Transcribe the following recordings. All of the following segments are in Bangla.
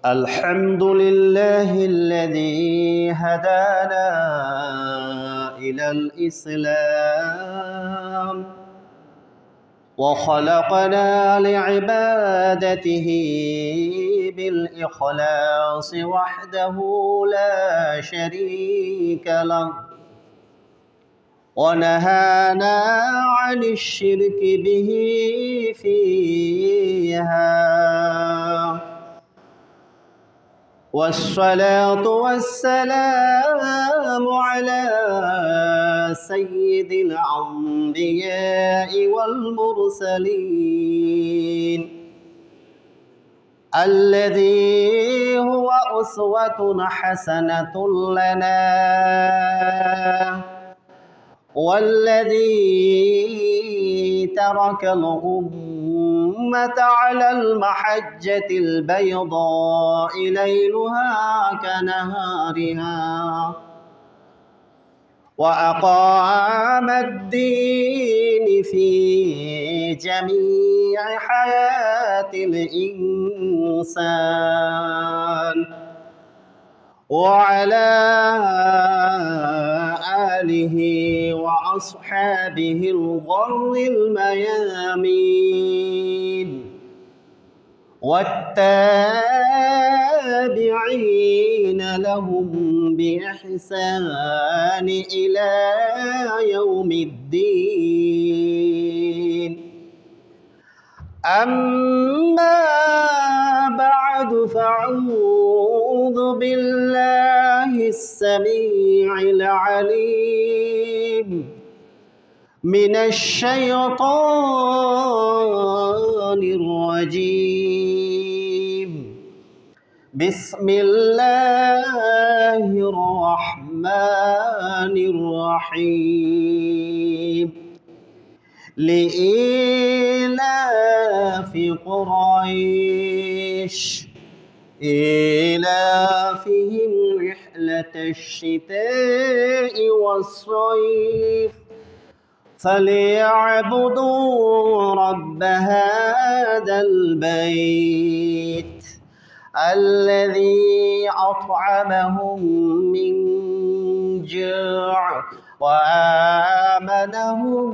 الحمد لله الذي هدانا إلى الإسلام وخلقنا لعبادته بالإخلاص وحده لا شريك له ونهانا عن الشرك به فيها والصلاة والسلام على سيد الأنبياء والمرسلين الذي هو أسوة حسنة لنا والذي ترك الأمة على المحجة البيضاء ليلها كنهارها وأقام الدين في جميع حياة الإنسان وعلى آله وأصحابه الغر الميامين والتابعين لهم بإحسان إلى يوم الدين أما بعد فأعوذ بالله السميع العليم من الشيطان الرجيم بسم الله الرحمن الرحيم لإيلاف قريش إيلافهم رحلة الشتاء والصيف فليعبدوا رب هذا البيت الذي أطعمهم من جوع وآمنهم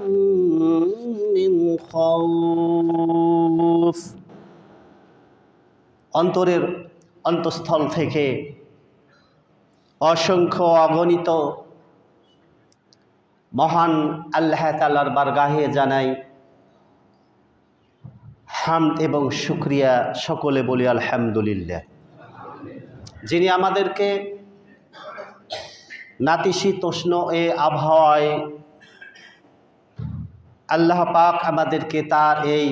من خوف অন্তরের অন্তঃস্থল থেকে অসংখ্য অগণিত মহান আল্লাহ তাআলার বারগাহে জানাই হামদ এবং শুকরিয়া। সকলে বলি আলহামদুলিল্লাহ। যিনি আমাদেরকে নাতিশীতোষ্ণ এ আবহাওয়ায় আল্লাহ পাক আমাদেরকে তার এই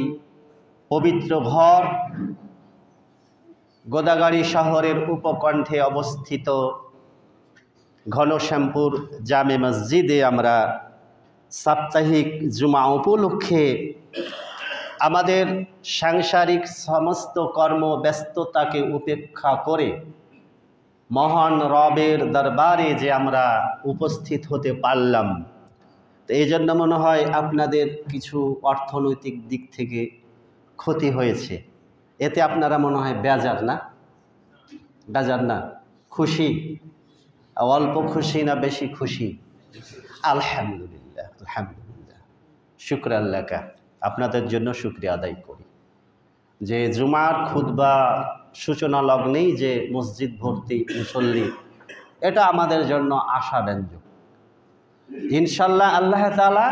পবিত্র ঘর গোদাগাড়ি শহরের উপকণ্ঠে অবস্থিত ঘনশ্যামপুর জামে মসজিদে আমরা সাপ্তাহিক জুমা উপলক্ষে আমাদের সাংসারিক সমস্ত কর্মব্যস্ততাকে উপেক্ষা করে মহান রবের দরবারে যে আমরা উপস্থিত হতে পারলাম, তো এই জন্য মনে হয় আপনাদের কিছু অর্থনৈতিক দিক থেকে ক্ষতি হয়েছে। এতে আপনারা মনে হয় বেজার না? বেজার না, খুশি? অল্প খুশি না বেশি খুশি? আলহামদুলিল্লাহ, আলহামদুলিল্লাহ, শুকর আল্লাহকা। আপনাদের জন্য শুকরিয়া আদায় করি যে জুমার খুতবা সূচনা লগ্নেই যে মসজিদ ভর্তি মুসল্লি, এটা আমাদের জন্য আশাব্যঞ্জক। ইনশাল্লাহ আল্লাহ তাআলা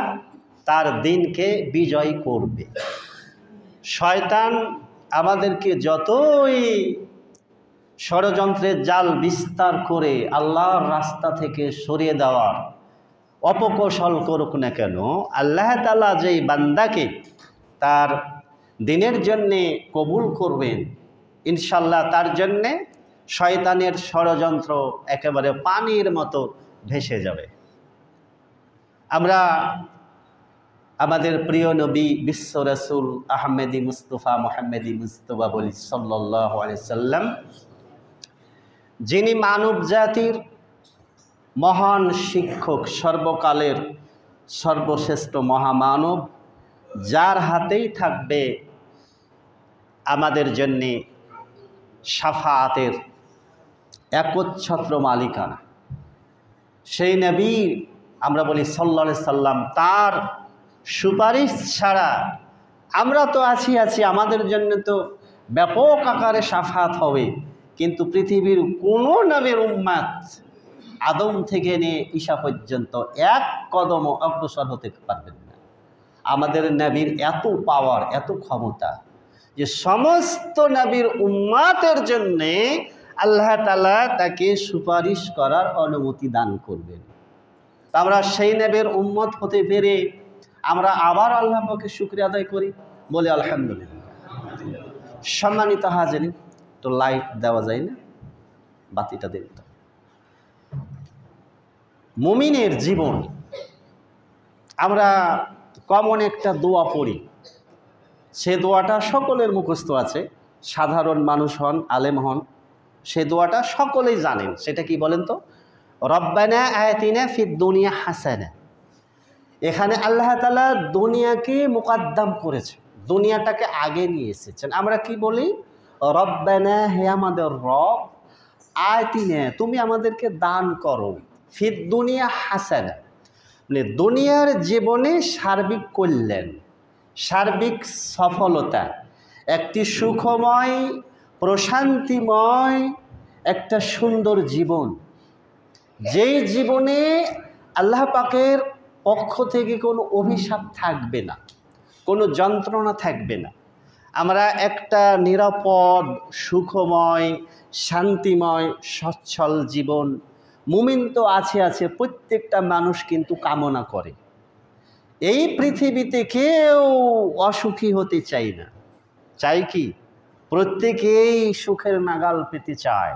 তার দিনকে বিজয় করবে। শয়তান আমাদেরকে যতই ষড়যন্ত্রের জাল বিস্তার করে আল্লাহর রাস্তা থেকে সরিয়ে দেওয়ার অপকৌশল করুক না কেন, আল্লাহ তাআলা যেই বান্দাকে তার দিনের জন্যে কবুল করবেন, ইনশাল্লাহ তার জন্যে শয়তানের ষড়যন্ত্র একেবারে পানির মতো ভেসে যাবে। আমরা আমাদের প্রিয় নবী বিশ্ব রাসূল আহমেদি মুস্তফা মোহাম্মদি মুস্তফা বলি সাল্লাল্লাহু আলাইহি সাল্লাম, যিনি মানব জাতির মহান শিক্ষক, সর্বকালের সর্বশ্রেষ্ঠ মহামানব, যার হাতেই থাকবে আমাদের জন্যে শাফাআতের একচ্ছত্র মালিকানা। সেই নবী আমরা বলি সাল্লাল্লাহু আলাইহি সাল্লাম, তার সুপারিশ ছাড়া আমরা তো আছি, আমাদের জন্য তো ব্যাপক আকারে শাফাআত হবে, কিন্তু পৃথিবীর কোনো নবীর উম্মত আদম থেকে নিয়ে ঈসা পর্যন্ত এক কদমও অগ্রসর হতে পারবেন না। আমাদের নবীর এত পাওয়ার, এত ক্ষমতা যে সমস্ত নবীর উম্মতের জন্যে আল্লাহ তাআলা তাকে সুপারিশ করার অনুমতি দান করবেন। আমরা সেই নবীর উম্মত হতে পেরে আমরা আবার আল্লাহ পাকে শুকরিয়া আদায় করি, বলে আলহামদুলিল্লাহ। সম্মানিত হাজিরিন, তো লাইট দেওয়া যায় না, বাতিটা দিন তো। মুমিনের জীবন, আমরা কমন একটা দোয়া পড়ি, সে দোয়াটা সকলের মুখস্থ আছে, সাধারণ মানুষ হন, আলেম হন, সে দোয়াটা সকলেই জানেন। সেটা কি বলেন তো? রব্বানা আতিনা ফিদ দুনিয়া হাসানা। এখানে আল্লাহ তাআলা দুনিয়াকে মুকদ্দম করেছে, দুনিয়াটাকে আগে নিয়ে এসেছেন। আমরা কি বলি? রব্বানা, হে আমাদের রব, আতিনা, তুমি আমাদেরকে দান করো, ফিদ দুনিয়া হাসানা, মানে দুনিয়ার জীবনে সার্বিক কল্যাণ, সার্বিক সফলতা, একটি সুখময় প্রশান্তিময় একটা সুন্দর জীবন, যেই জীবনে আল্লাহ পাকের পক্ষ থেকে কোনো অভিশাপ থাকবে না, কোনো যন্ত্রণা থাকবে না। আমরা একটা নিরাপদ, সুখময়, শান্তিময়, সচ্ছল জীবন মুমিন তো আছে, প্রত্যেকটা মানুষ কিন্তু কামনা করে। এই পৃথিবীতে কেউ অসুখী হতে চায় না, চাই কি? প্রত্যেকেই সুখের নাগাল পেতে চায়।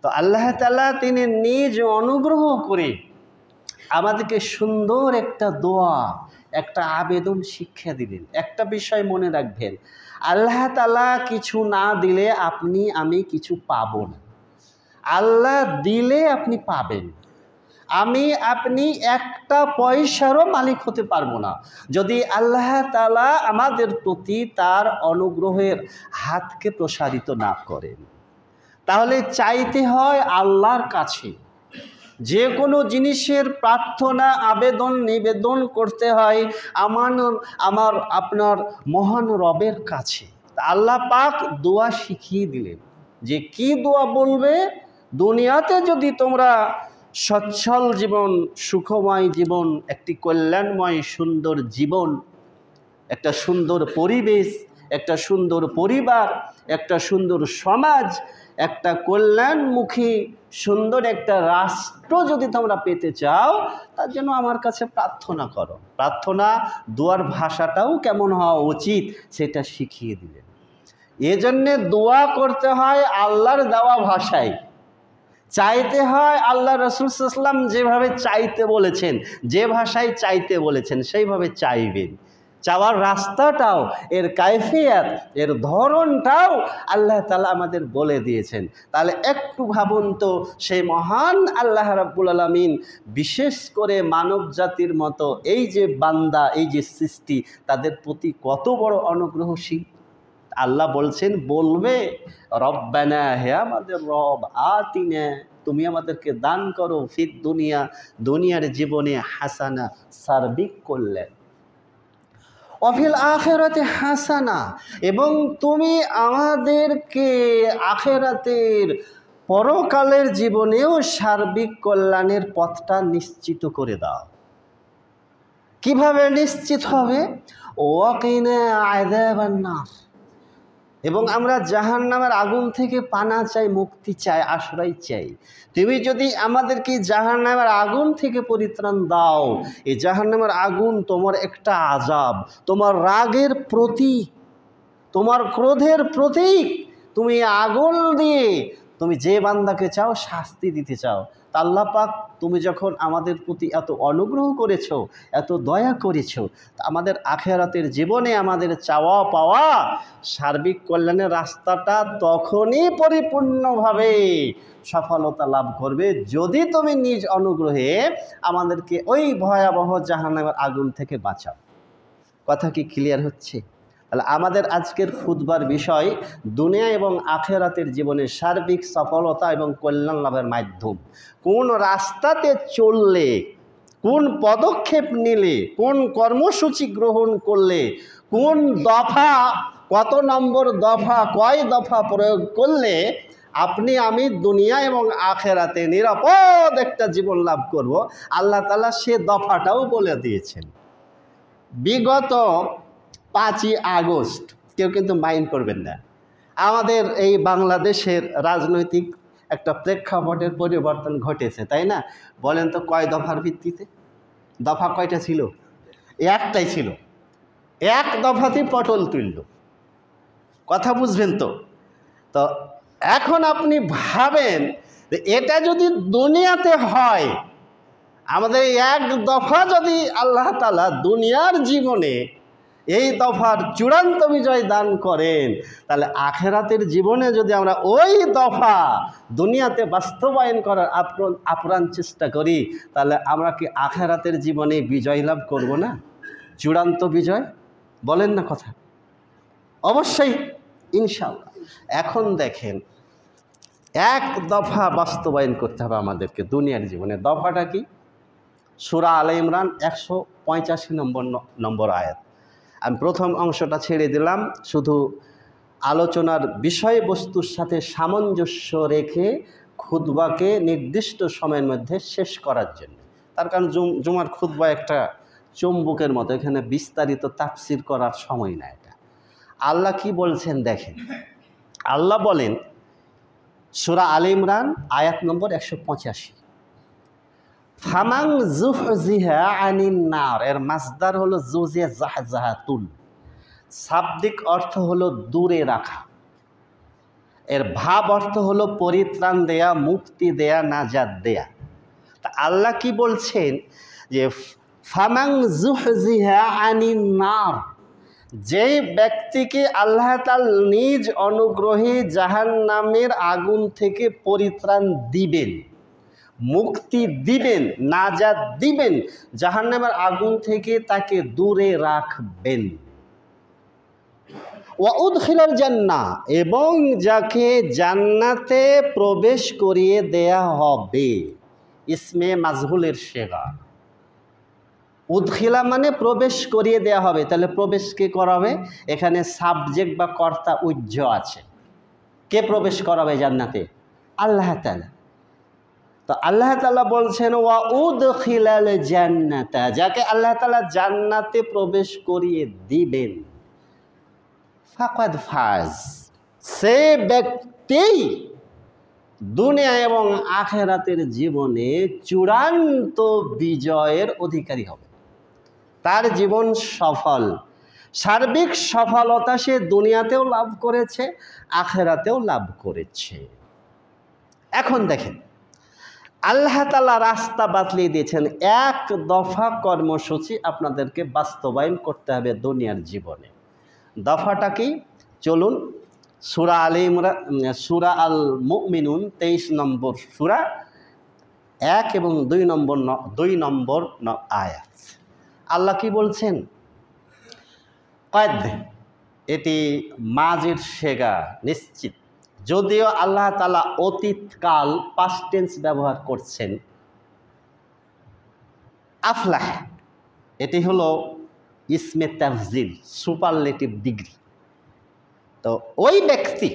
তো আল্লাহ তাআলা তিনি নিজ অনুগ্রহ করে আমাদেরকে সুন্দর একটা দোয়া, একটা আবেদন শিক্ষা দিলেন। একটা বিষয় মনে রাখবেন, আল্লাহ তাআলা কিছু না দিলে আপনি আমি কিছু পাবো না। আল্লাহ দিলে আপনি পাবেন। আমি আপনি একটা পয়সারও মালিক হতে পারবো না যদি আল্লাহ তাআলা আমাদের প্রতি তার অনুগ্রহের হাতকে প্রসারিত না করেন। তাহলে চাইতে হয় আল্লাহর কাছে, যে কোনো জিনিসের প্রার্থনা, আবেদন, নিবেদন করতে হয় আমার আপনার মহান রবের কাছে। আল্লাহ পাক দোয়া শিখিয়ে দিলেন যে কি দোয়া বলবে। দুনিয়াতে যদি তোমরা সচ্ছল জীবন, সুখময় জীবন, একটি কল্যাণময় সুন্দর জীবন, একটা সুন্দর পরিবেশ, একটা সুন্দর পরিবার, একটা সুন্দর সমাজ, একটা কল্যাণমুখী সুন্দর একটা রাষ্ট্র যদি তোমরা পেতে চাও, তার জন্য আমার কাছে প্রার্থনা করো। প্রার্থনা দোয়ার ভাষাটাও কেমন হওয়া উচিত সেটা শিখিয়ে দিলেন। এজন্যে দোয়া করতে হয় আল্লাহর দেওয়া ভাষায়, চাইতে হয় আল্লাহ রাসূল সাল্লাল্লাহু আলাইহি ওয়াসাল্লাম যেভাবে চাইতে বলেছেন, যে ভাষায় চাইতে বলেছেন সেইভাবে চাইবেন। চাওয়ার রাস্তাটাও, এর কাইফিয়াত, এর ধরনটাও আল্লাহ তাআলা আমাদের বলে দিয়েছেন। তাহলে একটু ভাবুন তো, সেই মহান আল্লাহ রাব্বুল আলামিন বিশেষ করে মানব জাতির মতো এই যে বান্দা, এই যে সৃষ্টি, তাদের প্রতি কত বড় অনুগ্রহশীল। আল্লাহ বলছেন, বলবে রব্বানা, হে আমাদের রব, আতিনা, তুমি আমাদেরকে দান করো, ফিদ দুনিয়া, দুনিয়ার জীবনে হাসানা, সার্বিক কল্যাণ, অফিল আখিরাতে হাসানা, এবং তুমি আমাদেরকে আখিরাতের পরকালের জীবনেও সার্বিক কল্যাণের পথটা নিশ্চিত করে দাও। কিভাবে নিশ্চিত হবে? ওয়াকিনা আযাবান নার, এবং আমরা জাহান্নামের আগুন থেকে পানা চাই, মুক্তি চাই, আশ্রয় চাই। তুমি যদি আমাদেরকে জাহান্নামের আগুন থেকে পরিত্রাণ দাও, এই জাহান্নামের আগুন তোমার একটা আযাব, তোমার রাগের প্রতীক, তোমার ক্রোধের প্রতীক। তুমি আগুন দিয়ে তুমি যে বান্দাকে চাও শাস্তি দিতে চাও। তা আল্লাহ পাক, তুমি যখন আমাদের প্রতি এত অনুগ্রহ করেছো, এত দয়া করেছো, আমাদের আখিরাতের জীবনে আমাদের চাওয়া পাওয়া সার্বিক কল্যাণের রাস্তাটা তখনই পরিপূর্ণভাবে সফলতা লাভ করবে যদি তুমি নিজ অনুগ্রহে আমাদেরকে ওই ভয়াবহ জাহান্নামের আগুন থেকে বাঁচাও। কথা কি ক্লিয়ার হচ্ছে? তাহলে আমাদের আজকের খুতবার বিষয় দুনিয়া এবং আখেরাতের জীবনের সার্বিক সফলতা এবং কল্যাণ লাভের মাধ্যম। কোন রাস্তাতে চললে, কোন পদক্ষেপ নিলে, কোন কর্মসূচি গ্রহণ করলে, কোন দফা, কত নম্বর দফা, কয় দফা প্রয়োগ করলে আপনি আমি দুনিয়া এবং আখেরাতে নিরাপদ একটা জীবন লাভ করব, আল্লাহ তাআলা সে দফাটাও বলে দিয়েছেন। বিগত 5ই আগস্ট, কেউ কিন্তু মাইন্ড করবেন না, আমাদের এই বাংলাদেশের রাজনৈতিক একটা প্রেক্ষাপটের পরিবর্তন ঘটেছে, তাই না? বলেন তো কয় দফার ভিত্তিতে? দফা কয়টা ছিল? একটাই ছিল। এক দফাতেই পটল তুলল। কথা বুঝবেন তো? তো এখন আপনি ভাবেন যে এটা যদি দুনিয়াতে হয়, আমাদের এক দফা যদি আল্লাহ তাআলা দুনিয়ার জীবনে এই দফার চূড়ান্ত বিজয় দান করেন, তাহলে আখেরাতের জীবনে যদি আমরা ওই দফা দুনিয়াতে বাস্তবায়ন করার আপ্রাণ চেষ্টা করি, তাহলে আমরা কি আখেরাতের জীবনে বিজয় লাভ করব না? চূড়ান্ত বিজয়, বলেন না কথা? অবশ্যই, ইনশাআল্লাহ। এখন দেখেন, এক দফা বাস্তবায়ন করতে হবে আমাদেরকে দুনিয়ার জীবনে। দফাটা কি? সূরা আলে ইমরান 185 নম্বর আয়াত। আমি প্রথম অংশটা ছেড়ে দিলাম শুধু আলোচনার বিষয়বস্তুর সাথে সামঞ্জস্য রেখে খুতবাকে নির্দিষ্ট সময়ের মধ্যে শেষ করার জন্য। তার কারণ জুমার খুতবা একটা চুম্বকের মতো, এখানে বিস্তারিত তাফসির করার সময় না। এটা আল্লাহ কি বলছেন দেখেন। আল্লাহ বলেন সূরা আলে ইমরান আয়াত নম্বর 185, ফামান যুহজিহা আনিন নার, এর মাসদার হলো জুজিয়া জাহজাহাতুন, শাব্দিক অর্থ হলো দূরে রাখা, এর ভাব অর্থ হলো পরিত্রাণ দেয়া, মুক্তি দেয়া, নাজাত দেয়া। তা আল্লাহ কি বলছেন যে ফামান যুহজিহা আনিন নার, যে ব্যক্তিকে আল্লাহ তাআলা নিজ অনুগ্রহে জাহান্নামের আগুন থেকে পরিত্রাণ দিবেন, মুক্তি দিবেন, নাজাত দিবেন, জাহান্নামের আগুন থেকে তাকে দূরে রাখবেন। ওয়া উদখিলাল জান্নাহ, এবং যাকে জান্নাতে প্রবেশ করিয়ে দেয়া হবে। ইসমে মাজহুলের সেগা। উদখিলা মানে প্রবেশ করিয়ে দেয়া হবে, তাহলে প্রবেশ কে করাবে? এখানে সাবজেক্ট বা কর্তা উজ্জ আছে। কে প্রবেশ করাবে জান্নাতে? আল্লাহ তাআলা। তো আল্লাহ তাআলা বলছেন ওয়া উদখিলাল জান্নাতা, যাকে আল্লাহ তাআলা জান্নাতে প্রবেশ করিয়ে দিবেন, ফাকাদ ফাজ, সে ব্যক্তি দুনিয়া এবং আখেরাতের জীবনে চূড়ান্ত বিজয়ের অধিকারী হবে। তার জীবন সফল, সার্বিক সফলতা সে দুনিয়াতেও লাভ করেছে, আখেরাতেও লাভ করেছে। এখন দেখেন, আল্লাহ তাআলা রাস্তা বাতলিয়ে দিয়েছেন, এক দফা কর্মসূচি আপনাদেরকে বাস্তবায়ন করতে হবে দুনিয়ার জীবনে। দফাটা কি? চলুন সূরা আলে ইমরান, সূরা আল মুমিনুন 23 নম্বর সূরা, 1 এবং 2 নম্বর আয়াত। আল্লাহ কি বলছেন? কদ, এটি মাজির সেগা, নিশ্চিত, যদিও আল্লাহ তাআলা অতীতকাল পাস্ট টেন্স ব্যবহার করছেন। আফলাহ, এটি হলো ইসমে তাফজিল, সুপারলেটিভ ডিগ্রি। তো ওই ব্যক্তি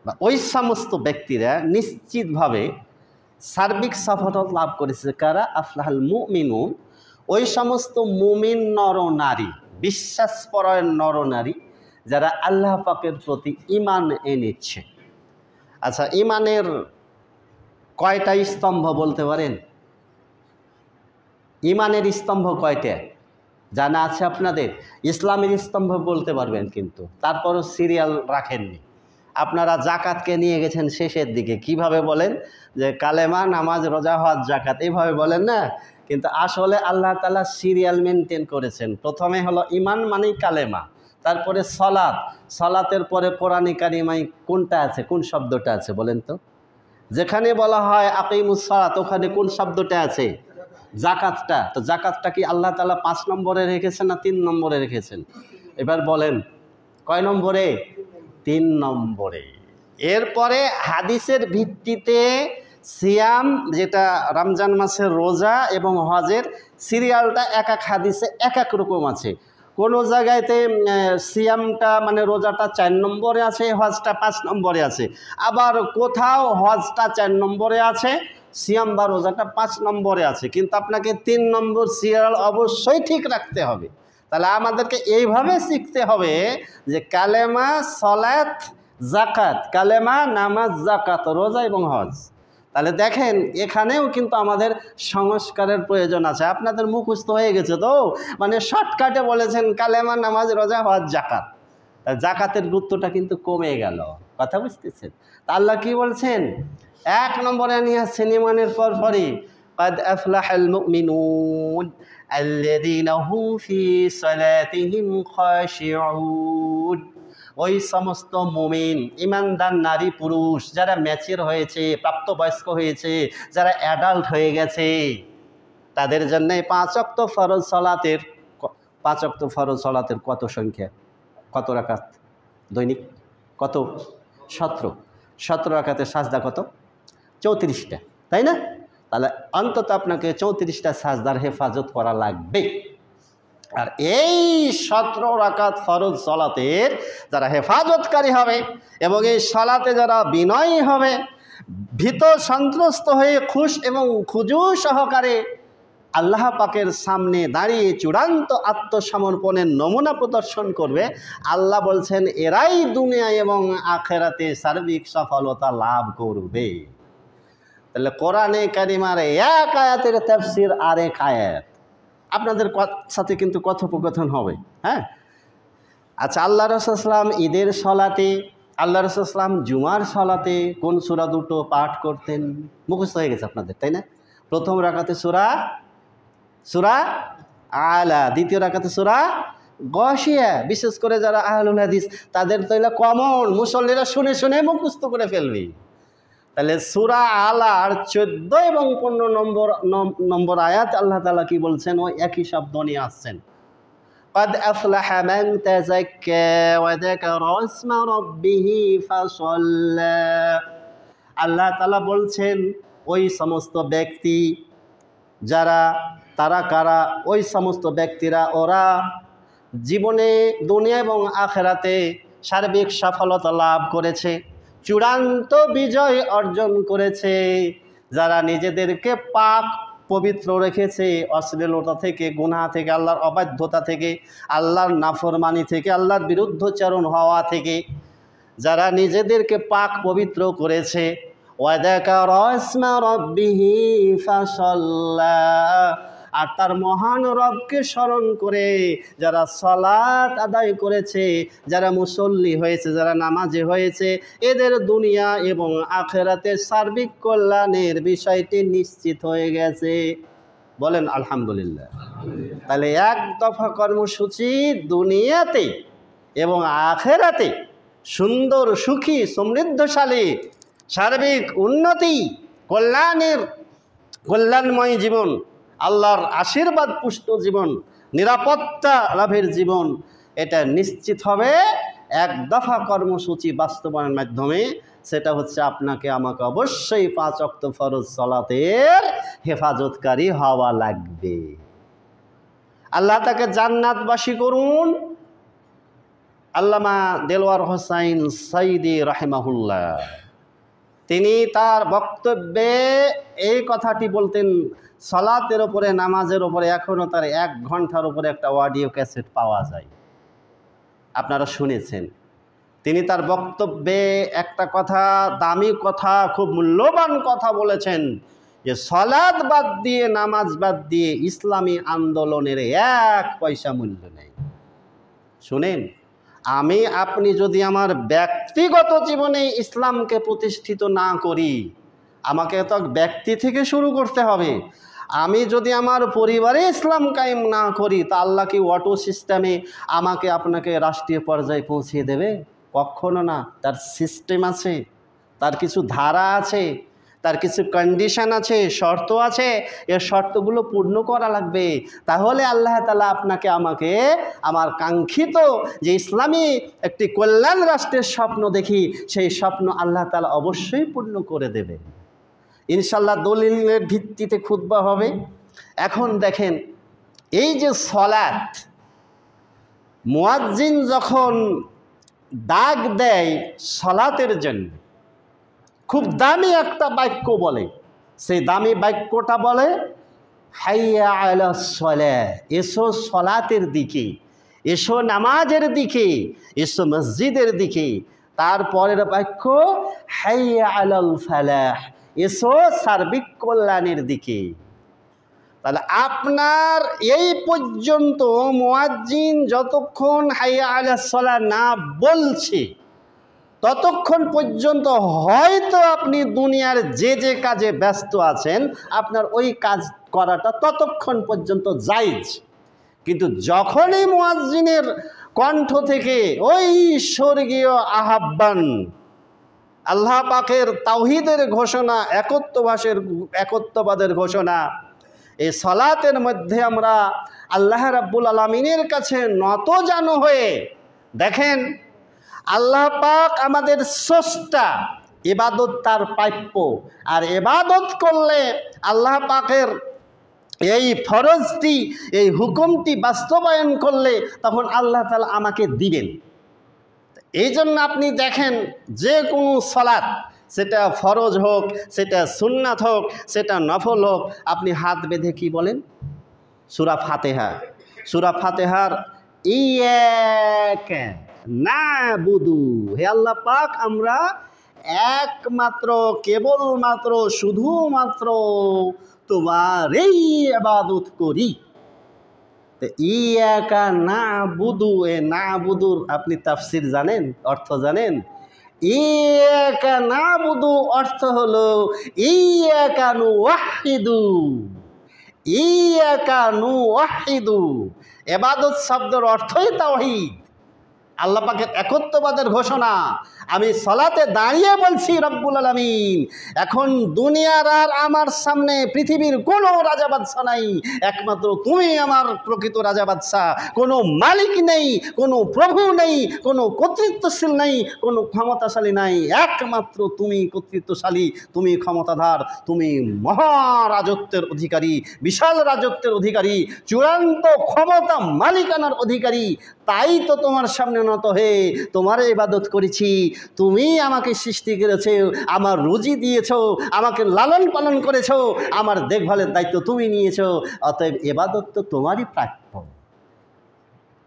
বা ওই সমস্ত ব্যক্তিরা নিশ্চিতভাবে সার্বিক সফলতা লাভ করেছে। কারা? আফলাহাল মুমিনুন, ওই সমস্ত মুমিন নরনারী, বিশ্বাসপরায়ণ নরনারী যারা আল্লাহ পাকের প্রতি ঈমান এনেছে। আচ্ছা, ঈমানের কয়টা স্তম্ভ বলতে পারেন? ঈমানের স্তম্ভ কয়টা জানা আছে আপনাদের? ইসলামের স্তম্ভ বলতে পারবেন, কিন্তু তারপরও সিরিয়াল রাখেননি। আপনারা জাকাতকে নিয়ে গেছেন শেষের দিকে, কিভাবে বলেন যে কালেমা, নামাজ, রোজা, হজ, জাকাত, এইভাবে বলেন না, কিন্তু আসলে আল্লাহ তাআলা সিরিয়াল মেনটেন করেছেন। প্রথমে হলো ঈমান মানেই কালেমা, তারপরে সলাত, সলাতের পরে কোরআনে কারিমায় কোনটা আছে, কোন শব্দটা আছে বলেন তো? যেখানে বলা হয় আকিমুস সালাত, ওখানে কোন শব্দটা আছে? জাকাতটা। তো জাকাতটা কি আল্লাহ তাআলা 5 নম্বরে রেখেছেন না 3 নম্বরে রেখেছেন? এবার বলেন কয় নম্বরে? 3 নম্বরে। এরপরে হাদিসের ভিত্তিতে সিয়াম, যেটা রমজান মাসের রোজা এবং হজের সিরিয়ালটা এক এক হাদিসে এক এক রকম আছে। কোনো জায়গাতে সিয়ামটা মানে রোজাটা 4 নম্বরে আছে, হজটা 5 নম্বরে আছে। আবার কোথাও হজটা 4 নম্বরে আছে, সিয়াম বা রোজাটা 5 নম্বরে আছে। কিন্তু আপনাকে 3 নম্বর সিরিয়াল অবশ্যই ঠিক রাখতে হবে। তাহলে আমাদেরকে এইভাবে শিখতে হবে যে কালেমা, সলাত, জাকাত, কালেমা, নামাজ, জাকাত, রোজা এবং হজ। তাহলে দেখেন এখানেও কিন্তু আমাদের সংস্কারের প্রয়োজন আছে। আপনাদের মুখস্থ হয়ে গেছে তো, মানে শর্টকাটে বলেছেন কালেমা, নামাজ, রোজা, হজ, জাকাত। জাকাতের গুরুত্বটা কিন্তু কমে গেল, কথা বুঝতেছেন? তা আল্লাহ কি বলছেন? 1 নম্বরে নিয়ে আসছেন ইমানের পরপরই, قد أفلح المؤمنون الذين هم في صلاتهم خاشعون। ওই সমস্ত মুমিন, ইমানদার নারী পুরুষ যারা ম্যাচিউর হয়েছে, প্রাপ্তবয়স্ক হয়েছে, যারা অ্যাডাল্ট হয়ে গেছে, তাদের জন্য 5 ওয়াক্ত ফরজ সালাতের 5 ওয়াক্ত ফরজ সালাতের কত সংখ্যা, কত রাকাত দৈনিক? কত? 17 রাকাতের সাজদা কত? 34টা, তাই না? তাহলে অন্তত আপনাকে 34টা সাজদার হেফাজত করা লাগবে। আর এই 17 রাকাত ফরজ সালাতের যারা হেফাজতকারী হবে এবং এই সালাতে যারা বিনয়ী হবে, ভীত সন্ত্রস্ত হয়ে খুশ এবং খুজু সহকারে আল্লাহ পাকের সামনে দাঁড়িয়ে চূড়ান্ত আত্মসমর্পণের নমুনা প্রদর্শন করবে, আল্লাহ বলছেন এরাই দুনিয়া এবং আখেরাতে সার্বিক সফলতা লাভ করবে। তাহলে কোরআনে কারিমার এক আয়াতের তাফসীর আরেক আয়াত, আপনাদের সাথে কিন্তু কথোপকথন হবে। হ্যাঁ, আচ্ছা, আল্লাহ রাসূল সাল্লাল্লাহু আলাইহি ওয়াসাল্লাম ঈদের সলাতে, আল্লাহ রাসূল সাল্লাল্লাহু আলাইহি ওয়াসাল্লাম জুমার সলাতে কোন সূরা দুটো পাঠ করতেন? মুখস্থ হয়ে গেছে আপনাদের, তাই না? প্রথম রাকাতে সূরা আলা, দ্বিতীয় রাকাতে সূরা গাশিয়া। বিশেষ করে যারা আহলুল হাদিস তাদের তো এটা কমন, মুসল্লিরা শুনে শুনে মুখস্থ করে ফেলবে। তাহলে সূরা আলার 14 এবং 15 নম্বর আয়াত আল্লাহ তাআলা কি বলছেন? ওই একই শব্দ নিয়ে আসছেন, قد أفلح من تزكى وذكر اسم ربه فصلى। আল্লাহ তাআলা বলছেন ওই সমস্ত ব্যক্তি যারা, তারা কারা? ওই সমস্ত ব্যক্তিরা ওরা জীবনে দুনিয়া এবং আখেরাতে সার্বিক সফলতা লাভ করেছে, চূড়ান্ত বিজয় অর্জন করেছে, যারা নিজেদেরকে পাক পবিত্র রেখেছে অশ্লীলতা থেকে, গুনাহ থেকে, আল্লাহর অবাধ্যতা থেকে, আল্লাহর নাফরমানি থেকে, আল্লাহর বিরুদ্ধচারণ হওয়া থেকে যারা নিজেদেরকে পাক পবিত্র করেছে। ওয়াযাকারা ইসমা রাব্বিহি ফাসাল্লা, আর তার মহান রবকে স্মরণ করে যারা সালাত আদায় করেছে, যারা মুসল্লি হয়েছে, যারা নামাজি হয়েছে, এদের দুনিয়া এবং আখেরাতের সার্বিক কল্যাণের বিষয়টি নিশ্চিত হয়ে গেছে। বলেন আলহামদুলিল্লাহ। তাহলে এক দফা কর্মসূচি দুনিয়াতে এবং আখেরাতে সুন্দর, সুখী, সমৃদ্ধশালী, সার্বিক উন্নতি, কল্যাণময় জীবন, আল্লাহর আশীর্বাদ পুষ্ট জীবন, নিরাপত্তা লাভের জীবন, এটা নিশ্চিত হবে এক দফা কর্মসূচি বাস্তবায়নের মাধ্যমে। সেটা হচ্ছে আপনাকে আমাকে অবশ্যই 5 ওয়াক্ত ফরজ সালাতের হেফাজতকারী হওয়া লাগবে। আল্লাহ তাকে জান্নাতবাসী করুন। আল্লামা দেলওয়ার হোসাইন সাইদি রাহিমাহুল্লাহ তিনি তার বক্তব্যে এই কথাটি বলতেন, সালাতের ওপরে, নামাজের ওপরে এখনও তার 1 ঘন্টার উপরে একটা অডিও ক্যাসেট পাওয়া যায়, আপনারা শুনেছেন। তিনি তার বক্তব্যে একটা কথা, দামি কথা, খুব মূল্যবান কথা বলেছেন যে সালাত বাদ দিয়ে, নামাজ বাদ দিয়ে ইসলামী আন্দোলনের 1 পয়সা মূল্য নেই। শুনেন, আমি আপনি যদি আমার ব্যক্তিগত জীবনে ইসলামকে প্রতিষ্ঠিত না করি, আমাকে তো ব্যক্তি থেকে শুরু করতে হবে। আমি যদি আমার পরিবারে ইসলাম কায়েম না করি, তা আল্লাহ কি অটো সিস্টেমে আমাকে আপনাকে রাষ্ট্রীয় পর্যায়ে পৌঁছিয়ে দেবে? কখনো না। তার সিস্টেম আছে, তার কিছু ধারা আছে, তার কিছু কন্ডিশন আছে, শর্ত আছে, এর শর্তগুলো পূর্ণ করা লাগবে। তাহলে আল্লাহ তাআলা আপনাকে আমাকে আমার কাঙ্ক্ষিত যে ইসলামী একটি কল্যাণ রাষ্ট্রের স্বপ্ন দেখি, সেই স্বপ্ন আল্লাহ তাআলা অবশ্যই পূর্ণ করে দেবে ইনশাল্লাহ। দলিলের ভিত্তিতে খুতবা হবে। এখন দেখেন, এই যে সলাত, মুয়াজ্জিন যখন ডাক দেয় সলাতের জন্য, খুব দামি একটা বাক্য বলে। সেই দামি বাক্যটা বলে হাইয়া আলাস সালাহ, এসো সলাতের দিকে, এসো নামাজের দিকে, এসো মসজিদের দিকে। তারপরের বাক্য হাইয়া আলাল ফালাহ, এসো সার্বিক কল্যাণের দিকে। তাহলে আপনার এই পর্যন্ত মুয়াজ্জিন যতক্ষণ হাইয়া আলাস সালাহ না বলছে, ততক্ষণ পর্যন্ত হয়তো আপনি দুনিয়ার যে যে কাজে ব্যস্ত আছেন, আপনার ওই কাজ করাটা ততক্ষণ পর্যন্ত জায়েজ। কিন্তু যখনই মুয়াজ্জিনের কণ্ঠ থেকে ওই স্বর্গীয় আহ্বান, আল্লাহ পাকের তাওহীদের ঘোষণা, একত্ববাদের ঘোষণা, এই সালাতের মধ্যে আমরা আল্লাহ রাব্বুল আলামিনের কাছে নতজানু হয়ে, দেখেন আল্লাহ পাক আমাদের স্রষ্টা, ইবাদত তার প্রাপ্য। আর ইবাদত করলে আল্লাহ পাকের এই ফরজটি, এই হুকুমটি বাস্তবায়ন করলে তখন আল্লাহ তাআলা আমাকে দিবেন। এই জন্য আপনি দেখেন, যে কোনো সালাত, সেটা ফরজ হোক, সেটা সুন্নাত হোক, সেটা নফল হোক, আপনি হাত বেঁধে কি বলেন? সূরা ফাতিহা। সূরা ফাতিহার ইয়াকা নাবুদু, হে আল্লাহ পাক, আমরা একমাত্র, কেবলমাত্র, শুধুমাত্র তোমারই ইবাদত করি। তো ইয়াকা নাবুদু, এ নাবুদুর আপনি তাফসির জানেন, অর্থ জানেন? ইয়াকা নাবুদু অর্থ হলো ইয়াকা নুওয়াহিদু, ইয়াকা নুওয়াহিদু। ইবাদত শব্দের অর্থই তাওহীদ, আল্লাহ পাকের একত্ববাদের ঘোষণা। আমি সালাতে দাঁড়িয়ে বলছি, রব্বুল আলামিন, এখন দুনিয়ার আর আমার সামনে পৃথিবীর কোনো রাজা বাদশা নাই, একমাত্র তুমি আমার প্রকৃত রাজা বাদশা। কোনো মালিক নেই, কোনো প্রভু নেই, কোনো কর্তৃত্বশীল নেই, কোনো ক্ষমতাশালী নাই, একমাত্র তুমি কর্তৃত্বশালী, তুমি ক্ষমতাধার, তুমি মহারাজত্বের অধিকারী, বিশাল রাজত্বের অধিকারী, চূড়ান্ত ক্ষমতা মালিকানার অধিকারী। তাই তো তোমার সামনে নত হয়ে তোমার ইবাদত করেছি। তুমি আমাকে সৃষ্টি করেছো, আমার রুজি দিয়েছো, আমাকে লালন পালন করেছো, আমার দেখভালের দায়িত্ব তুমি নিয়েছো, অতএব ইবাদত তো তোমারই প্রাপ্য।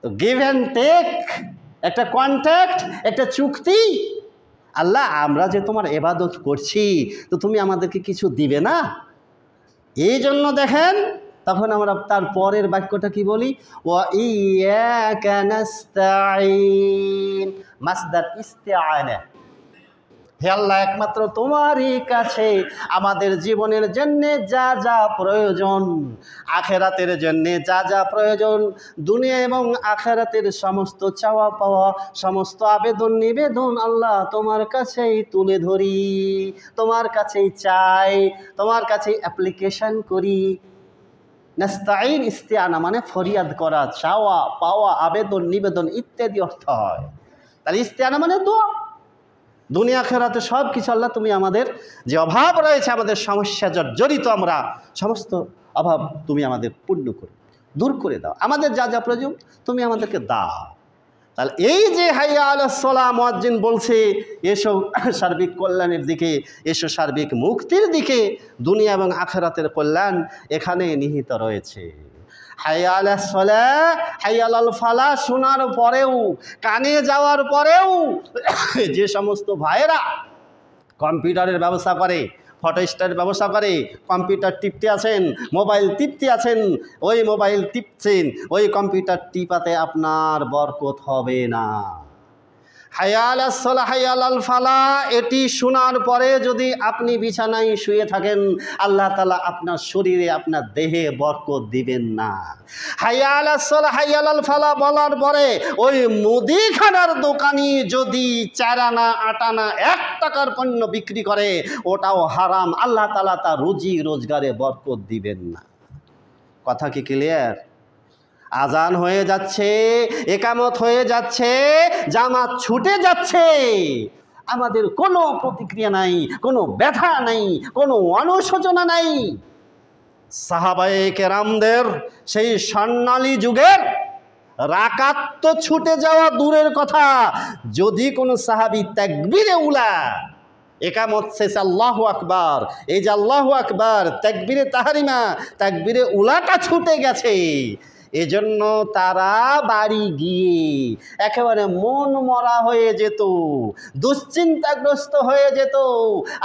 তো গিভ অ্যান্ড টেক, একটা কন্ট্রাক্ট, একটা চুক্তি। আল্লাহ, আমরা যে তোমার ইবাদত করছি, তো তুমি আমাদেরকে কিছু দিবে না? এই জন্য দেখেন, তখন আমরা তার পরের বাক্যটা কি বলি? ওয়া ইয়াকা নাস্তাঈন, মাসদার ইস্তিআনা। হে আল্লাহ, একমাত্র তোমারই কাছে আমাদের জীবনের জন্য যা যা প্রয়োজন, আখেরাতের জন্য যা যা প্রয়োজন, দুনিয়া এবং আখেরাতের সমস্ত চাওয়া পাওয়া, সমস্ত আবেদন নিবেদন আল্লাহ তোমার কাছেই তুলে ধরি, তোমার কাছেই চাই, তোমার কাছেই অ্যাপ্লিকেশন করি। নাস্তাঈন, ইস্তিআনা মানে ফরিয়াদ করা, চাওয়া পাওয়া, আবেদন নিবেদন ইত্যাদি অর্থ হয়। তাহলে ইস্তিআনা মানে দোয়া। দুনিয়া আখিরাতে সব কিছু আল্লাহ, তুমি আমাদের যে অভাব রয়েছে, আমাদের সমস্যা জর্জরিত, আমরা সমস্ত অভাব তুমি আমাদের পূর্ণ করে দূর করে দাও, আমাদের যা যা প্রয়োজন তুমি আমাদেরকে দাও। তাহলে এই যে হাইয়া আলাস সালাহ, মুয়াজ্জিন বলছে এসো সার্বিক কল্যাণের দিকে, এসো সার্বিক মুক্তির দিকে, দুনিয়া এবং আখিরাতের কল্যাণ এখানে নিহিত রয়েছে। হাইয়া আলাস সালাহ, হাইয়া আলাল ফালাহ শোনার পরেও, কানে যাওয়ার পরেও যে সমস্ত ভাইয়েরা কম্পিউটারের ব্যবসা করে, ফটো স্টারের ব্যবসা করে, কম্পিউটার টিপতে আছেন, মোবাইল টিপতে আছেন, ওই মোবাইল টিপছেন, ওই কম্পিউটার টিপাতে আপনার বরকত হবে না। হাইয়া আলাস সালাহ হাইয়া আলাল ফালাহ এটি শোনার পরে যদি আপনি বিছানায় শুয়ে থাকেন, আল্লাহ তাআলা আপনার শরীরে, আপনার দেহে বরকত দিবেন না। হাইয়া আলাস সালাহ হাইয়া আলাল ফালাহ বলার পরে ওই মুদিখানার দোকানি যদি 4 আনা 8 আনা 1 টাকার পণ্য বিক্রি করে, ওটাও হারাম, আল্লাহ তাআলা তার রুজি রোজগারে বরকত দিবেন না। কথা কি ক্লিয়ার? আজান হয়ে যাচ্ছে, একামত হয়ে যাচ্ছে, জামাত ছুটে যাচ্ছে, আমাদের কোনো প্রতিক্রিয়া নাই, কোনো ব্যথা নাই, কোনো অনুশোচনা নাই। সাহাবায়ে কেরামদের সেই স্বর্ণালী যুগের রাকাত তো ছুটে যাওয়া দূরের কথা, যদি কোনো সাহাবী তাকবীরে উলা একামত শেষে আল্লাহু আকবার, এই যে আল্লাহু আকবার, তাকবীরে তাহরিমা, তাকবীরে উলাটা ছুটে গেছে, এজন্য তারা বাড়ি গিয়ে একেবারে মন মরা হয়ে যেত, দুশ্চিন্তাগ্রস্ত হয়ে যেত,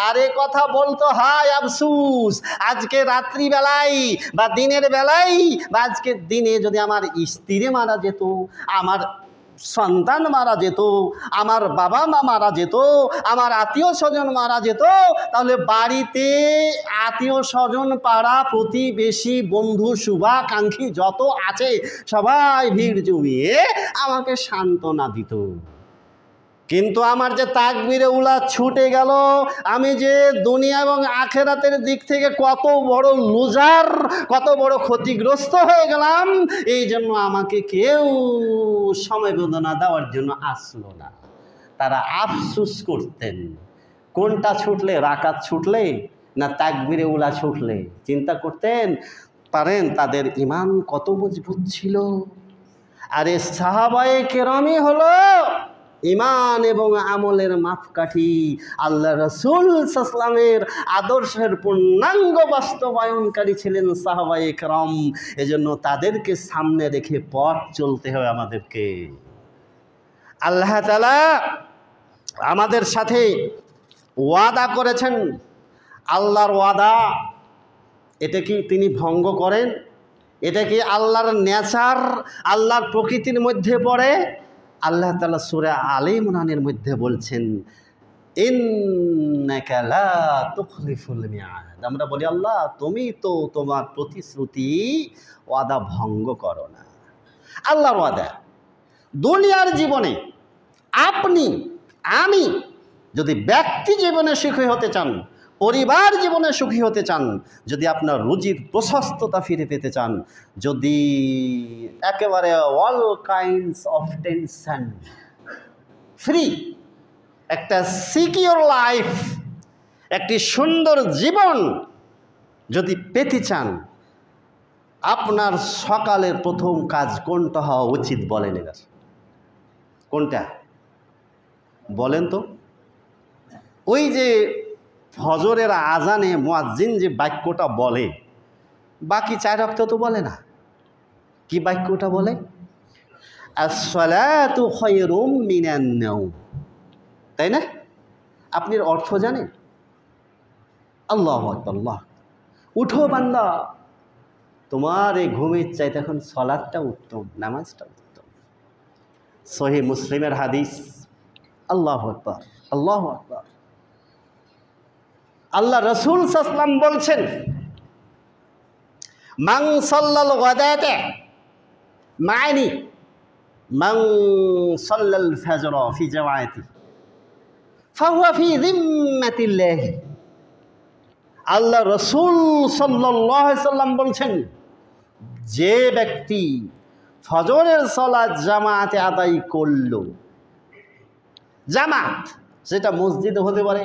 আর এ কথা বলতো, হায় আফসুস, আজকে রাত্রিবেলায় বা দিনের বেলায় বা আজকের দিনে যদি আমার স্ত্রী মারা যেত, আমার সন্তান মারা যেত, আমার বাবা মা মারা যেত, আমার আত্মীয় স্বজন মারা যেত, তাহলে বাড়িতে আত্মীয় স্বজন, পাড়া প্রতিবেশী, বন্ধু শুভাকাঙ্ক্ষী যত আছে সবাই ভিড় জমিয়ে আমাকে সান্ত্বনা দিত। কিন্তু আমার যে তাকবীরে উলা ছুটে গেল, আমি যে দুনিয়া এবং আখেরাতের দিক থেকে কত বড় লুজার, কত বড় ক্ষতিগ্রস্ত হয়ে গেলাম, এই জন্য আমাকে কেউ সমবেদনা দেওয়ার জন্য আসলো না। তারা আফসোস করতেন। কোনটা ছুটলে, রাকাত ছুটলে না তাকবীরে উলা ছুটলে? চিন্তা করতেন পারেন তাদের ঈমান কত মজবুত ছিল। আরে সাহাবায়ে কেরামই হলো ঈমান এবং আমলের মাপকাঠি, আল্লাহ রাসূল সাল্লাল্লাহু আলাইহি ওয়াসাল্লামের আদর্শের পূর্ণাঙ্গ বাস্তবায়নকারী ছিলেন সাহাবায়ে কেরাম। এজন্য তাদেরকে সামনে রেখে পথ চলতে হবে আমাদেরকে। আল্লাহ তাআলা আমাদের সাথে ওয়াদা করেছেন, আল্লাহর ওয়াদা, এটা কি তিনি ভঙ্গ করেন? এটা কি আল্লাহর নেচার, আল্লাহর প্রকৃতির মধ্যে পড়ে? আল্লাহ তাআলা সূরা আলে ইমরানের মধ্যে বলছেন, ইন্নাকা লা তুখলিফুল মিআদ। আমরা বলি, আল্লাহ তুমি তো তোমার প্রতিশ্রুতি ওয়াদা ভঙ্গ করো না। আল্লাহর ওয়াদা, দুনিয়ার জীবনে আপনি আমি যদি ব্যক্তি জীবনে সুখী হতে চান, পরিবার জীবনে সুখী হতে চান, যদি আপনার রুজির প্রশস্ততা ফিরে পেতে চান, যদি একেবারে all kinds of tension free একটা সিকিউর লাইফ, একটি সুন্দর জীবন যদি পেতে চান, আপনার সকালের প্রথম কাজ কোনটা হওয়া উচিত বলেন? এবার কোনটা বলেন তো? ওই যে ফজরের আজানে মুয়াজ্জিন যে বাক্যটা বলে, বাকি 4 ওয়াক্ত তো বলে না। কি বাক্যটা বলে? আসসালাতু খায়রুম মিনান নাওম, তাই না? আপনি অর্থ জানেন? আল্লাহু আকবার, আল্লাহ, উঠো বান্দা, তোমার এই ঘুমের চাইতে এখন সালাতটা উত্তম, নামাজটা উত্তম। সহিহ মুসলিমের হাদিস। আল্লাহু আকবার, আল্লাহু আকবার। আল্লাহ রাসূল সাল্লাল্লাহু আলাইহি ওয়াসাল্লাম বলছেন, মান সাল্লাল গাদাতা মা'নি মান সাল্লাল ফাজর ফি জামাআতি ফাহুয়া ফি যিম্মাতিল্লাহ। আল্লাহ রাসূল সাল্লাল্লাহু আলাইহি ওয়াসাল্লাম বলছেন, যে ব্যক্তি ফজরের সালাত জামাতে আদায় করল, জামাত সেটা মসজিদে হতে পারে,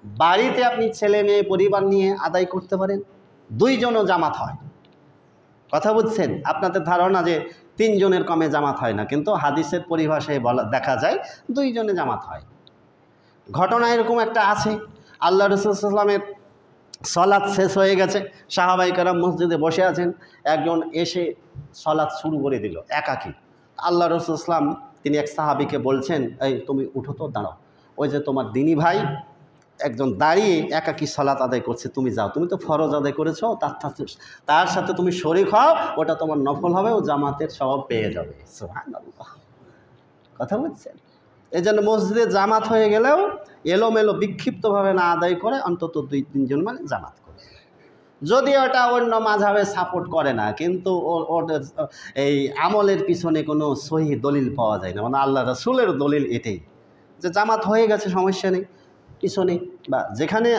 বাড়িতে আপনি ছেলে মেয়ে পরিবার নিয়ে আদায় করতে পারেন, 2 জনও জামাত হয়। কথা বুঝছেন? আপনাদের ধারণা যে 3 জনের কমে জামাত হয় না, কিন্তু হাদিসের পরিভাষায় দেখা যায় 2 জনে জামাত হয়। ঘটনা এরকম একটা আছে, আল্লাহ রাসূল সাল্লাল্লাহু আলাইহি ওয়াসাল্লামের সালাত শেষ হয়ে গেছে, সাহাবায়ে কেরাম মসজিদে বসে আছেন, একজন এসে সালাত শুরু করে দিল একাকী। আল্লাহ রাসূল সাল্লাল্লাহু আলাইহি ওয়াসাল্লাম তিনি এক সাহাবীকে বলছেন, এই তুমি উঠো তো, দাঁড়াও, ওই যে তোমার দিনী ভাই একজন দাঁড়িয়ে একাকী সালাত আদায় করছে, তুমি যাও, তুমি তো ফরজ আদায় করেছো, তার সাথে তুমি শরীক হও, ওটা তোমার নফল হবে, ও জামাতের সওয়াব পেয়ে যাবে। সুবহানাল্লাহ। কথা বুঝছেন? এই জন্য মসজিদে জামাত হয়ে গেলেও এলোমেলো বিক্ষিপ্তভাবে না আদায় করে অন্তত 2-3 জন মানে জামাত করে। যদি ওটা অন্য মাযহাবে সাপোর্ট করে না, কিন্তু ওদের এই আমলের পিছনে কোনো সহি দলিল পাওয়া যায় না, মানে আল্লাহ রাসূলের দলিল এটাই যে জামাত হয়ে গেছে সমস্যা নেই, পিছনে বা যেখানে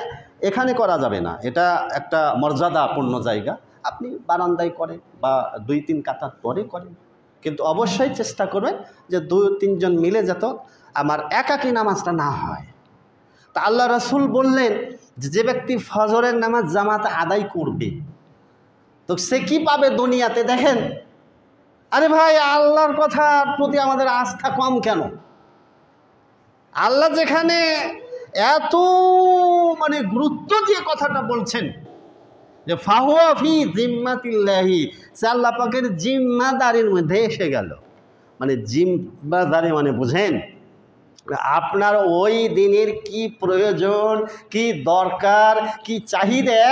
এখানে করা যাবে না, এটা একটা মর্যাদাপূর্ণ জায়গা, আপনি বারান্দায় করেন বা 2-3 কাতার পরে করেন, কিন্তু অবশ্যই চেষ্টা করবেন যে 2-3 জন মিলে যত আমার একাকী নামাজটা না হয়। তা আল্লাহ রাসূল বললেন যে ব্যক্তি ফজরের নামাজ জামাত আদায় করবে তো সে কি পাবে দুনিয়াতে? দেখেন, আরে ভাই, আল্লাহর কথার প্রতি আমাদের আস্থা কম কেন? আল্লাহ যেখানে এত মানে গুরুত্ব দিয়ে কথাটা বলছেন যে ফাহুয়া ফি জিম্মাতিল্লাহি, সে আল্লাহ পাকের জিম্মাদারির মধ্যে এসে গেল। মানে জিম্মাদারি মানে বুঝেন, আপনার ওই দিনের কি প্রয়োজন, কি দরকার, কি চাহিদা,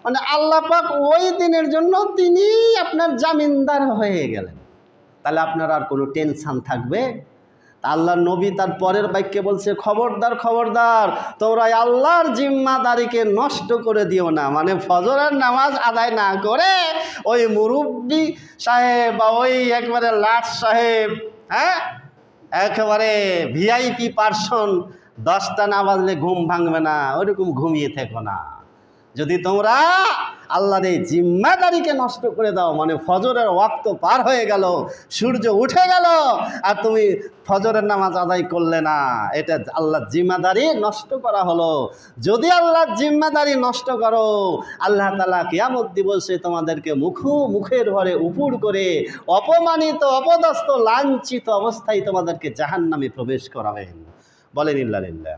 মানে আল্লাহ পাক ওই দিনের জন্য তিনি আপনার জামিনদার হয়ে গেলেন। তাহলে আপনার আর কোনো টেনশন থাকবে? আল্লাহ নবী তার পরের বাক্যে বলছে, খবরদার খবরদার, তোমরা আল্লাহর জিম্মাদারিকে নষ্ট করে দিও না। মানে ফজরের নামাজ আদায় না করে ওই মুরব্বী সাহেব বা ওই একবারে লাট সাহেব, হ্যাঁ, একেবারে ভিআইপি পার্সন, 10টা না বাজলে ঘুম ভাঙবে না, ওইরকম ঘুমিয়ে থেকো না। যদি তোমরা আল্লাহর এই জিম্মাদারিকে নষ্ট করে দাও, মানে ফজরের ওয়াক্ত পার হয়ে গেল, সূর্য উঠে গেল, আর তুমি ফজরের নামাজ আদায় করলে না, এটা আল্লাহর জিম্মাদারি নষ্ট করা হলো। যদি আল্লাহর জিম্মাদারি নষ্ট করো, আল্লাহ তাআলা কিয়ামত দিবসে তোমাদেরকে মুখের ভরে উপুড় করে অপমানিত, অপদস্থ, লাঞ্ছিত অবস্থায় তোমাদেরকে জাহান্নামে প্রবেশ করাবেন। বলেন ইল্লাল্লাহ।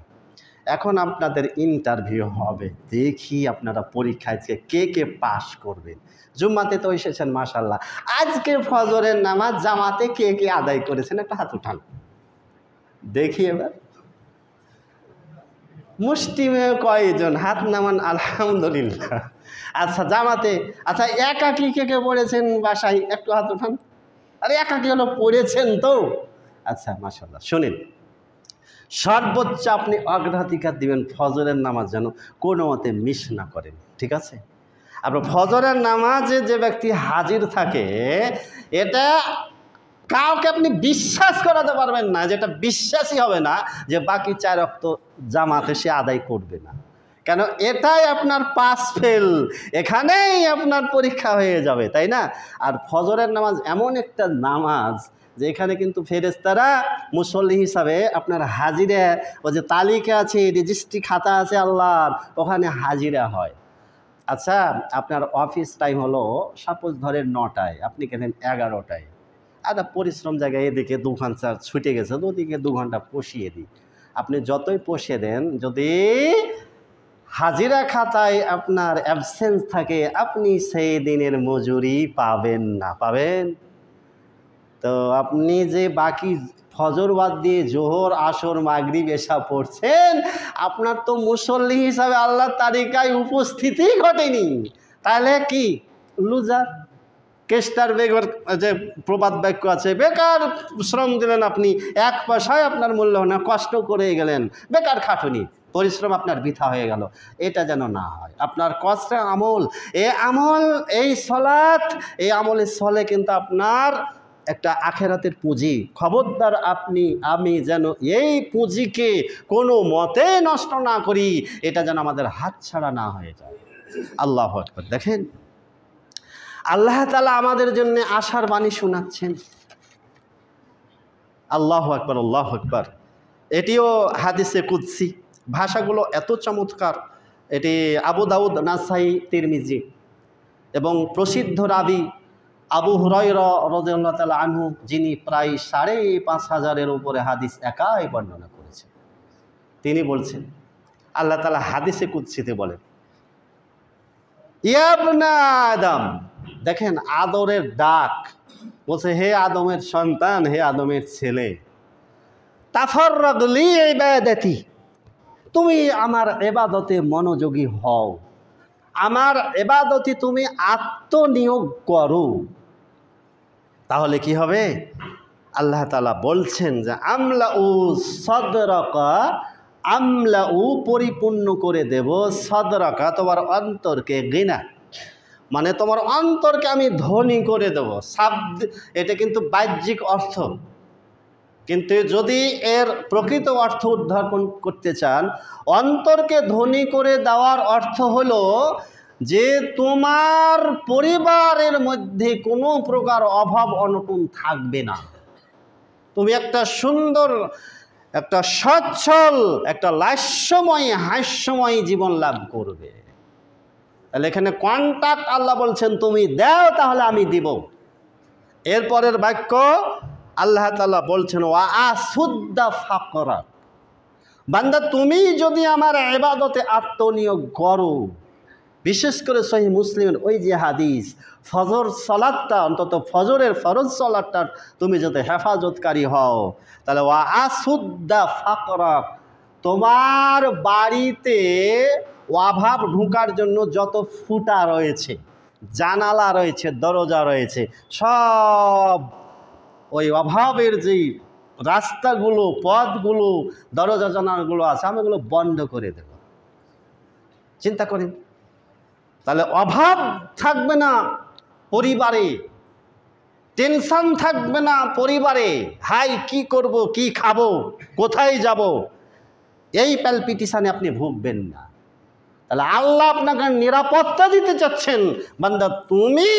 এখন আপনাদের ইন্টারভিউ হবে, দেখি আপনারা পরীক্ষায় কে কে পাস করবেন। জুম্মাতে তো এসেছেন মাশাআল্লাহ, আজকে ফজরের নামাজ জামাতে কে কে আদায় করেছেন একটা হাত উঠান দেখি। এবার মুষ্টিমে কয়জন হাত নামান? আলহামদুলিল্লাহ। আচ্ছা জামাতে, আচ্ছা একাকী কে কে পড়েছেন বাসায় একটু হাত উঠান। আরে একাকী হলো পড়েছেন তো, আচ্ছা মাশাআল্লাহ। শুনেন, সর্বোচ্চ আপনি অগ্রাধিকার দিবেন ফজরের নামাজ যেন কোনো মতে মিস না করেন, ঠিক আছে? আপনার ফজরের নামাজে যে ব্যক্তি হাজির থাকে, এটা কাউকে আপনি বিশ্বাস করাতে পারবেন না, যেটা বিশ্বাসই হবে না যে বাকি 4 ওয়াক্ত জামাতে সে আদায় করবে না। কেন? এটাই আপনার পাস ফেল, এখানেই আপনার পরীক্ষা হয়ে যাবে, তাই না? আর ফজরের নামাজ এমন একটা নামাজ যেখানে কিন্তু ফেরেশতারা মুসল্লি হিসাবে আপনার হাজিরা, ও যে তালিকা আছে, রেজিস্ট্রি খাতা আছে আল্লাহর, ওখানে হাজিরা হয়। আচ্ছা, আপনার অফিস টাইম হলো সাপোজ ধরেন 9টায়, আপনি কেনেন 11টায়। একটা পরিশ্রম জায়গায় এদিকে 2 ঘন্টা ছুটে গেছে, ওদিকে 2 ঘন্টা পশিয়ে দিই। আপনি যতই পশিয়ে দেন, যদি হাজিরা খাতায় আপনার অ্যাবসেন্স থাকে, আপনি সেই দিনের মজুরি পাবেন না। পাবেন তো আপনি যে বাকি ফজর বাদ দিয়ে জোহর, আসর, মাগরিব, এশা পড়ছেন, আপনার তো মুসল্লি হিসাবে আল্লাহর তালিকায় উপস্থিতি ঘটেনি। তাহলে কি লুজার? কেস্টার বেগর যে প্রবাদ বাক্য আছে, বেকার শ্রম দিলেন আপনি, 1 পয়সায় আপনার মূল্য না, কষ্ট করে গেলেন, বেকার খাটুনি, পরিশ্রম আপনার বৃথা হয়ে গেল। এটা যেন না হয়। আপনার কষ্টের আমল, এই সালাত, এই আমলের ছলে কিন্তু আপনার একটা আখেরাতের পুঁজি। খবরদার আমি যেন এই পুঁজিকে কোনো মতে নষ্ট না করি, এটা যেন আমাদের হাতছাড়া না হয়ে যায়। আল্লাহু আকবার। দেখেন, আল্লাহ তাআলা আমাদের জন্য আশার বাণী শোনাচ্ছেন। আল্লাহু আকবার, আল্লাহু আকবার। এটিও হাদিসে কুদসি, ভাষাগুলো এত চমৎকার। এটি আবু দাউদ, নাসাই, তিরমিজি এবং প্রসিদ্ধ রাবি আবু হুরায়রা রাদিয়াল্লাহু তাআলা আনহু, যিনি প্রায় ৫৫০০-এর উপরে হাদিস একাই বর্ণনা করেছেন, তিনি বলছেন, আল্লাহ তাআলা হাদিসে কুদসিতে বলেন, ইয়া ইবনা আদম, দেখেন আদরের ডাক, বলছে হে আদমের সন্তান, হে আদমের ছেলে, তাফাররাগ লি ইবাদাতি, তুমি আমার ইবাদতে মনোযোগী হও, আমার ইবাদতে তুমি আত্মনিয়োগ করো। তাহলে কি হবে? আল্লাহ তাআলা বলছেন যে আমলাউ সদরাকা, আমলাউ পরিপূর্ণ করে দেব, সদরাকা তোমার অন্তরকে, গিনা মানে তোমার অন্তরকে আমি ধনী করে দেব। শব্দ এটা কিন্তু বাহ্যিক অর্থ, কিন্তু যদি এর প্রকৃত অর্থ উদ্ধারণ করতে চান, অন্তরকে ধনী করে দেওয়ার অর্থ হলো যে তোমার পরিবারের মধ্যে কোনো প্রকার অভাব অনটন থাকবে না। তুমি একটা সুন্দর, একটা সচ্ছল, একটা লাস্যময় হাস্যময় জীবন লাভ করবে। তাহলে এখানে কন্ট্যাক্ট আল্লাহ বলছেন তুমি দাও তাহলে আমি দিব। এরপরের বাক্য আল্লাহ তাআলা বলছেন ওয়া আসুদ্দা ফাকরা, বান্দা তুমি যদি আমার ইবাদতে আত্মনিয়োগ করো, বিশেষ করে সহিহ মুসলিমের ওই যে হাদিস, ফজর সালাতটা, অন্তত ফজরের ফরজ সালাতটার তুমি যদি হেফাজতকারী হও, তাহলে ওয়া আসুদ্দা ফাকরা, তোমার বাড়িতে অভাব ঢোকার জন্য যত ফুটা রয়েছে, জানালা রয়েছে, দরজা রয়েছে, সব ওই অভাবের যেই রাস্তাগুলো, পথগুলো, দরজা জানালাগুলো আছে, আমি এগুলো বন্ধ করে দেব। চিন্তা করেন, তাহলে অভাব থাকবে না পরিবারে, টেনশন থাকবে না পরিবারে, হাই কি করব, কি খাবো, কোথায় যাব, এই প্যালপিটিশানে আপনি ভুগবেন না। তাহলে আল্লাহ আপনাকে নিরাপত্তা দিতে চাচ্ছেন, বান্দা তুমি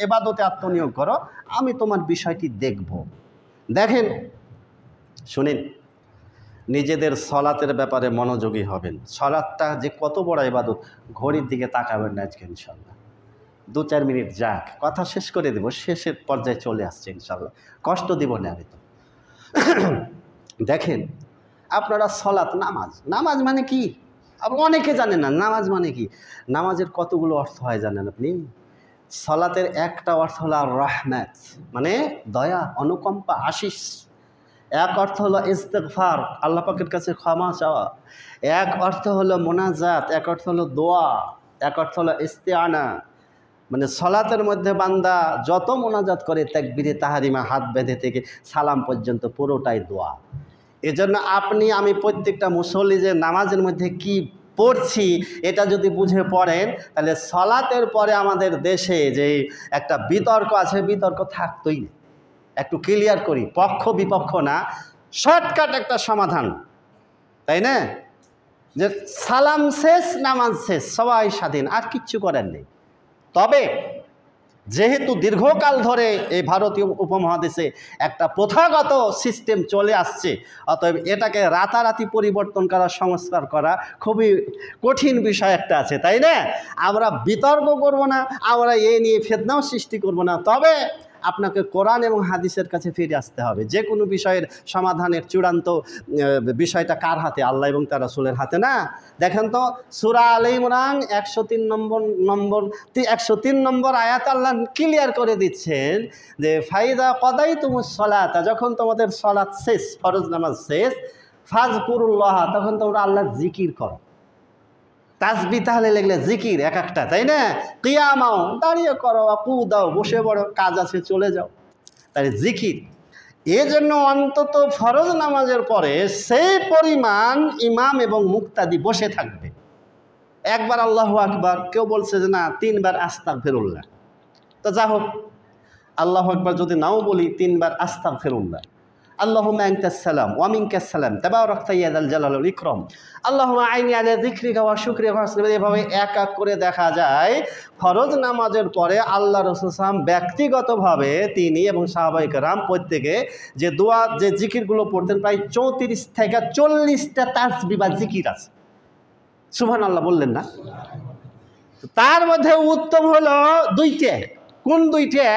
ইবাদতে আত্মনিয়োগ করো, আমি তোমার বিষয়টি দেখব। দেখেন, শুনেন, নিজেদের সলাতের ব্যাপারে মনোযোগী হবেন। সলাতটা যে কত বড় ইবাদত, ঘড়ির দিকে তাকাবেন না আজকে ইনশাল্লাহ। 2-4 মিনিট যাক, কথা শেষ করে দেব, শেষের পর্যায়ে চলে আসছে ইনশাল্লাহ, কষ্ট দিব না আমি তো। দেখেন, আপনারা সলাত, নামাজ, নামাজ মানে কি অনেকে জানেন না। নামাজ মানে কি? নামাজের কতগুলো অর্থ হয় জানেন আপনি? সলাতের একটা অর্থ হলো রাহমাত, মানে দয়া, অনুকম্পা, আশিস। এক অর্থ হলো ইস্তেগফার, আল্লাহ পাকের কাছে ক্ষমা চাওয়া। এক অর্থ হলো মোনাজাত, এক অর্থ হলো দোয়া, এক অর্থ হলো ইস্তিআনা। মানে সলাতের মধ্যে বান্দা যত মোনাজাত করে, তাকবীরে তাহরিমা হাত বেঁধে থেকে সালাম পর্যন্ত পুরোটাই দোয়া। এজন্য আপনি আমি প্রত্যেকটা মুসল্লি যে নামাজের মধ্যে কি পড়ছি এটা যদি বুঝে পড়েন, তাহলে সলাতের পরে আমাদের দেশে যে একটা বিতর্ক আছে, বিতর্ক থাকতোই না। একটু ক্লিয়ার করি, পক্ষ বিপক্ষ না, শর্টকাট একটা সমাধান, তাই না? যে সালাম শেষ, নামাজ শেষ, সবাই স্বাধীন, আর কিচ্ছু করার নেই। তবে যেহেতু দীর্ঘকাল ধরে এই ভারতীয় উপমহাদেশে একটা প্রথাগত সিস্টেম চলে আসছে, অতএব এটাকে রাতারাতি পরিবর্তন করা, সংস্কার করা খুবই কঠিন বিষয় একটা আছে, তাই না? আমরা বিতর্ক করব না, আমরা এই নিয়ে ফিতনাও সৃষ্টি করব না। তবে আপনাকে কোরআন এবং হাদিসের কাছে ফিরে আসতে হবে। যে কোনো বিষয়ের সমাধানের চূড়ান্ত বিষয়টা কার হাতে? আল্লাহ এবং তার রাসূলের হাতে না? দেখেন তো, সূরা আলে ইমরান 103 নম্বর আয়াত আল্লাহ ক্লিয়ার করে দিচ্ছেন যে ফাইদা কদাইতুমুস সালাতা, যখন তোমাদের সালাত শেষ, ফরজ নামাজ শেষ, ফাজকুরুল্লাহ, তখন তোমরা আল্লাহর জিকির করো। তাসবিহ তাহলে লেগলে জিকির এক একটা, তাই না? কিয়ামাও, দাঁড়িয়ে করো, কুদাও, বসে পড়ো, কাজ আছে চলে যাও, তাই জিকির। এজন্য অন্তত ফরজ নামাজের পরে সেই পরিমাণ ইমাম এবং মুক্তাদি বসে থাকবে। একবার আল্লাহু আকবার, কেউ বলছে যে না 3 বার আস্তাগফিরুল্লাহ, তো যা হোক, আল্লাহু আকবার যদি নাও বলি, 3 বার আস্তাগফিরুল্লাহ, আল্লাহুম্মা আনতাস সালাম ওয়া মিনকাস সালাম তাবারাকতা ইয়া যাল জালালি ওয়াল ইকরাম, আল্লাহুম্মা আইনি আলা যিকরিকা ওয়া শুকরিকা ওয়া হুসনি। এভাবে এক এক করে দেখা যায় ফরজ নামাজের পরে আল্লাহ রাসূল সাল্লাল্লাহু আলাইহি ওয়াসাল্লাম ব্যক্তিগতভাবে তিনি এবং সাহাবায়ে কেরাম প্রত্যেকে যে দোয়া, যে জিকিরগুলো পড়তেন, প্রায় 34 থেকে 40টা তাসবিহ বা জিকির আছে। সুবহানাল্লাহ বললেন না? তার মধ্যে উত্তম হলো 2টা। কোন 2টা?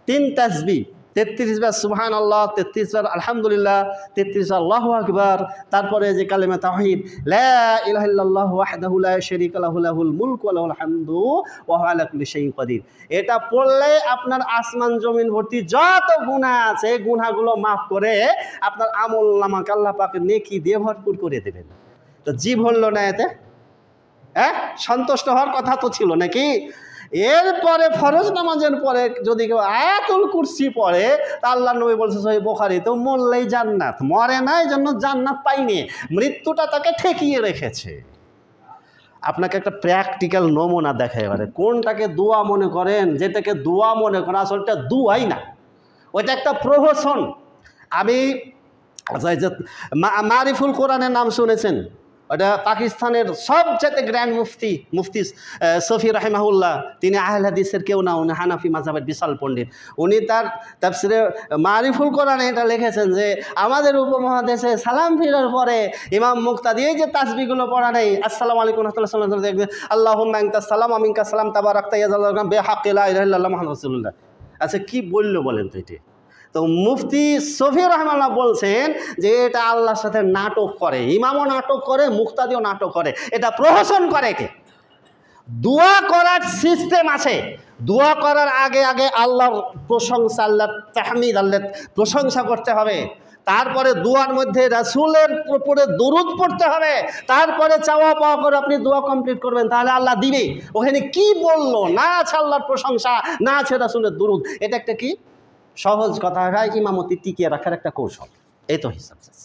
3 তাসবিহ, 33 বার সুবহানাল্লাহ, 33 বার আলহামদুলিল্লাহ, 33 বার আল্লাহু আকবার, তারপরে যে কালেমা তাওহীদ, লা ইলাহা ইল্লাল্লাহু ওয়াহদাহু লা শারীকা লাহু লাহুল মুলকু ওয়া লাহুল হামদু ওয়া হুয়া আলা কুল্লি শাইইন কাদির। এটা পড়লে আপনার আসমান জমিন ভর্তি যত গুনাহ আছে, গুনাহগুলো মাফ করে আপনার আমলনামাকে আল্লাহ পাকের নেকি দিয়ে ভরপুর করে দেবেন। তো জীব হলো না এতে? হ্যাঁ, সন্তুষ্ট হওয়ার কথা তো ছিল নাকি? এরপরে ফরজ নামাজের পরে যদি কেউ আয়াতুল কুরসি পড়ে তা আল্লাহ নবী বলছে সহিহ বুখারী, তো মরলেই জান্নাত, মরে না এই জন্য জান্নাত পাইনি, মৃত্যুটা তাকে ঠেকিয়ে রেখেছে। আপনাকে একটা প্র্যাকটিক্যাল নমুনা দেখা, এবারে কোনটাকে দোয়া মনে করেন, যেটাকে দোয়া মনে করেন আসলটা দোয়াই না, ওইটা একটা প্রহসন। আমি মারিফুল কোরআনের নাম শুনেছেন? ওটা পাকিস্তানের সবচেয়ে গ্র্যান্ড মুফতি সফি রাহিমাহুল্লাহ, তিনি আহলে হাদিসের কেউ না, উনি হানাফি মাযহাবের বিশাল পণ্ডিত। উনি তার তাফসিরে মারিফুল কোরআনে এটা লিখেছেন যে আমাদের উপমহাদেশে সালাম ফিরার পরে ইমাম মুক্তাদি এই যে তাসবিহগুলো পড়া নেই, আসসালামু আলাইকুম ওয়া রাহমাতুল্লাহি, আল্লাহুম্মা আনতা সালাম ওয়া মিনকা সালাম তাবারাকতা ইয়া যাল জালালি বিহাক্কি লা ইলাহা ইল্লাল্লাহ মুহাম্মাদুর রাসূলুল্লাহ। আচ্ছা কি বললো বলেন তো এটি? তো মুফতি সফি রহমাল্লাহ বলছেন যে এটা আল্লাহর সাথে নাটক করে, ইমামও নাটক করে, মুক্তাদিও নাটক করে, এটা প্রহসন করে। কে দোয়া করার সিস্টেম আছে, দোয়া করার আগে আগে আল্লাহর প্রশংসা, আল্লাহর তাহমিদ, আল্লাহর প্রশংসা করতে হবে, তারপরে দোয়ার মধ্যে রাসূলের উপরে দরুদ পড়তে হবে, তারপরে চাওয়া পাওয়া করে আপনি দোয়া কমপ্লিট করবেন, তাহলে আল্লাহ দিবে। ওখানে কি বললো? না আছে আল্লাহর প্রশংসা, না আছে রাসূলের দরুদ। এটা একটা কি সহজ কথা, হয় ইমামতি টিকিয়ে রাখার একটা কৌশল। এই তো হিসাব শেষ।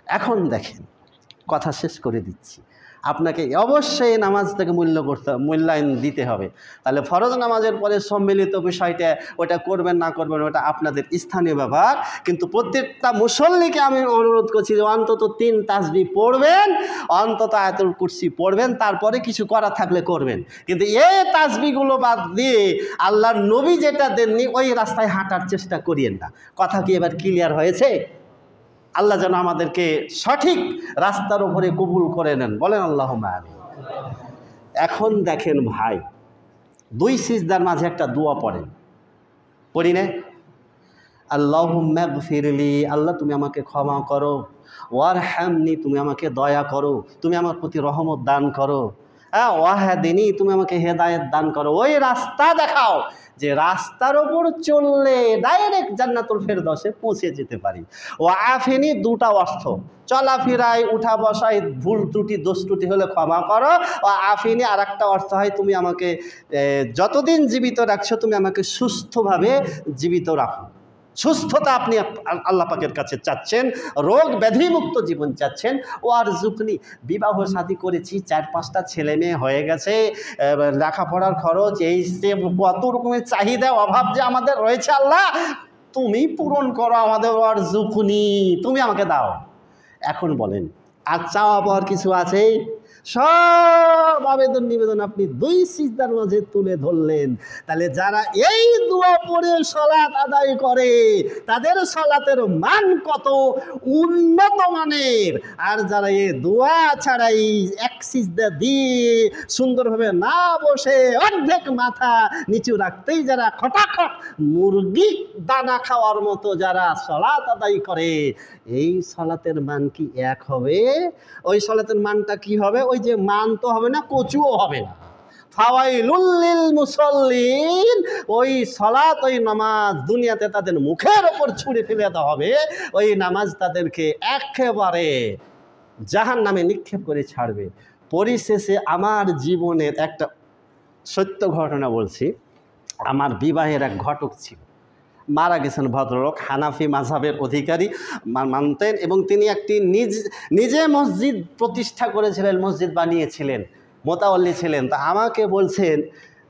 এখন দেখেন, কথা শেষ করে দিচ্ছি, আপনাকে অবশ্যই নামাজ থেকে মূল্যায়ন দিতে হবে। তাহলে ফরজ নামাজের পরে সম্মিলিত বিষয়টা ওটা করবেন না করবেন ওটা আপনাদের স্থানীয় ব্যাপার, কিন্তু প্রত্যেকটা মুসল্লিকে আমি অনুরোধ করছি যে অন্তত 3 তাসবিহ পড়বেন, অন্তত আয়াতুল কুরসি পড়বেন, তারপরে কিছু করা থাকলে করবেন। কিন্তু এই তাসবিহগুলো বাদ দিয়ে আল্লাহর নবী যেটা দেননি ওই রাস্তায় হাঁটার চেষ্টা করিয়েন না। কথা কি এবার ক্লিয়ার হয়েছে? আল্লাহ যেন আমাদেরকে সঠিক রাস্তার উপরে কবুল করে নেন, বলেন আল্লাহুম্মা আমিন। এখন দেখেন ভাই, 2 সিজদার মাঝে একটা দোয়া পড়েন, পড়ি না? আল্লাহুম্মা গফিরলি, আল্লাহ তুমি আমাকে ক্ষমা করো, ওয়ারহামনি, তুমি আমাকে দয়া করো, তুমি আমার প্রতি রহমত দান করো, ওয়াহদিনি, তুমি আমাকে হেদায়েত দান করো, ওই রাস্তা দেখাও যে রাস্তার ওপর চললে ডাইরেক্ট জান্নাতুল ফেরদৌসে পৌঁছে যেতে পারি। ও আফিনি, 2টা অর্থ, চলাফেরায় উঠা বসায় ভুল ত্রুটি দোষ ত্রুটি হলে ক্ষমা করো। ও আফিনি আর একটা অর্থ হয় তুমি আমাকে যতদিন জীবিত রাখছো তুমি আমাকে সুস্থভাবে জীবিত রাখো। সুস্থতা আপনি আল্লাহ পাকের কাছে চাচ্ছেন, রোগ ব্যাধিমুক্ত জীবন চাচ্ছেন। ও আর জুকনি, বিবাহ শাদী করেছি, 4-5টা ছেলে মেয়ে হয়ে গেছে, লেখাপড়ার খরচ, এই সে কত রকমের চাহিদা অভাব যে আমাদের রয়েছে, আল্লাহ তুমি পূরণ করো আমাদের, আর জুকনি, তুমি আমাকে দাও। এখন বলেন আর চাওয়া পাওয়ার কিছু আছে? সব আবেদন নিবেদন আপনি 2 সিজদার মাঝে তুলে ধরলেন। তাহলে যারা এই দোয়া পড়ে সালাত আদায় করে তাদের সালাতের মান কত উন্নত মানের, আর যারা এই দোয়া ছাড়াই 1 সিজদা দিয়ে সুন্দরভাবে না বসে অর্ধেক মাথা নিচু রাখতেই যারা খটাখট মুরগি দানা খাওয়ার মতো যারা সালাত আদায় করে, এই সালাতের মান কি এক হবে? ওই সালাতের মানটা কি হবে? ওই যে মান তো হবে না, কচুও হবে না। ফাওয়াইলুল লিল মুসাল্লিন, ওই সালাত, ওই নামাজ দুনিয়াতে তাদের মুখের ওপর ছুঁড়ে ফেলে দেওয়া হবে, ওই নামাজ তাদেরকে একেবারে জাহান্নামে নিক্ষেপ করে ছাড়বে। পরিশেষে আমার জীবনের একটা সত্য ঘটনা বলছি। আমার বিবাহের এক ঘটক ছিল, মারা গেছেন ভদ্রলোক, হানাফি মাযহাবের অধিকারী মানতেন, এবং তিনি একটি নিজে মসজিদ প্রতিষ্ঠা করেছিলেন, মসজিদ বানিয়েছিলেন, মোতাওয়াল্লি ছিলেন। তা আমাকে বলছেন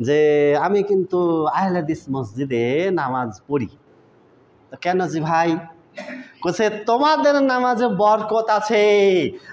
যে আমি কিন্তু আহলে হাদিস মসজিদে নামাজ পড়ি। তো কেন জি ভাই? কোসে তোমাদের নামাজে বরকত আছে,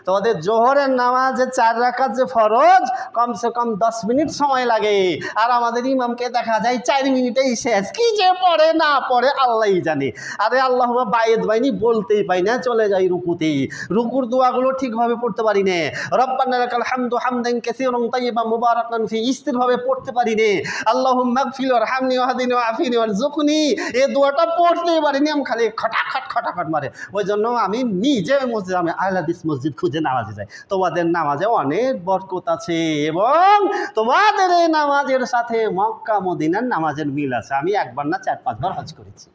তোমাদের জোহরের নামাজে 4 রাকাত যে ফরজ কমসে কম 10 মিনিট সময় লাগে, আর আমাদের ইমামকে দেখা যায় 4 মিনিটেই শেষ। কি যে পড়ে না পড়ে আল্লাহই জানে। আরে আল্লাহ বায়েদ বাইনি বলতেই পাই না, চলে যাই রুকুতেই, রুকুর দোয়াগুলো ঠিকভাবে পড়তে পারি না, রব্বানা লাকাল হামদু হামদান কাসীরান তাইয়্যিবান মুবারাকান ফি স্থিরভাবে পড়তে পারি না, আল্লাহুম্মা গফির ওয়ারহামনি ওয়াহদিনি ওয়াআফিনি ওয়ারযুকনি, এই দোয়াটা পড়তেই পারি না, আমি খালি খটাখট খটাখট মারে। ওই জন্য আমি নিজে মসজিদ, আমি আহলে হাদিস মসজিদ খুঁজে নামাজে যাই। তোমাদের নামাজে অনেক বরকত আছে এবং তোমাদের এই নামাজের সাথে মক্কা মদিনার নামাজের মিল আছে। আমি 1বার না 4-5 বার হজ করেছি।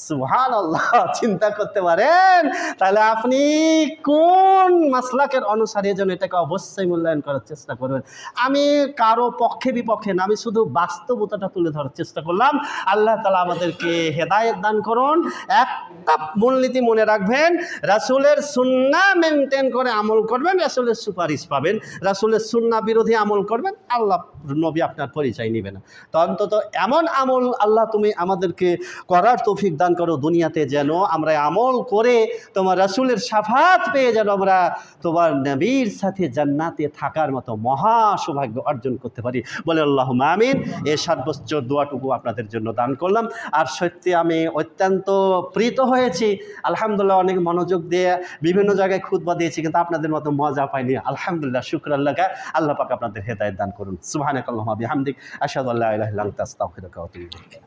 সুবহানাল্লাহ, চিন্তা করতে পারেন? তাহলে আপনি কোন মাসলাকের অনুসারে যেন এটাকে অবশ্যই মূল্যায়ন করার চেষ্টা করবেন। আমি কারো পক্ষে বিপক্ষে না, আমি শুধু বাস্তবতাটা তুলে ধরার চেষ্টা করলাম। আল্লাহ তাআলা আমাদেরকে হেদায়েত দান করুন। একটা মূলনীতি মনে রাখবেন, রাসূলের সুন্নাহ মেনটেন করে আমল করবেন, রাসূলের সুপারিশ পাবেন। রাসূলের সুন্নাহ বিরোধী আমল করবেন, আল্লাহ নবী আপনার পরিচয় নেবে না। তো অন্তত এমন আমল আল্লাহ তুমি আমাদেরকে করার তৌফিক দান করো দুনিয়াতে, যেন আমরা আমল করে তোমার রাসূলের শাফাত পেয়ে যেন আমরা তোমার নবীর সাথে জান্নাতে থাকার মতো মহা সৌভাগ্য অর্জন করতে পারি। বলে আল্লাহুম্মা আমিন। এই সর্বোচ্চ দোয়াটুকু আপনাদের জন্য দান করলাম। আর সত্যি আমি অত্যন্ত প্রীত হয়েছি, আলহামদুলিল্লাহ। অনেক মনোযোগ দিয়ে বিভিন্ন জায়গায় খুতবা দিয়েছি, কিন্তু আপনাদের মতো মজা পাইনি। আলহামদুলিল্লাহ, শুকর আল্লাহকে। আল্লাহ পাক আপনাদের হেদায়েত দান করুন। সুবহানাকাল্লাহুম্মা বিহামদিক, আশহাদু আল্লা ইলাহা ইল্লা আনতা, আস্তাগফিরুকা ওয়া আতুবু ইলাইক।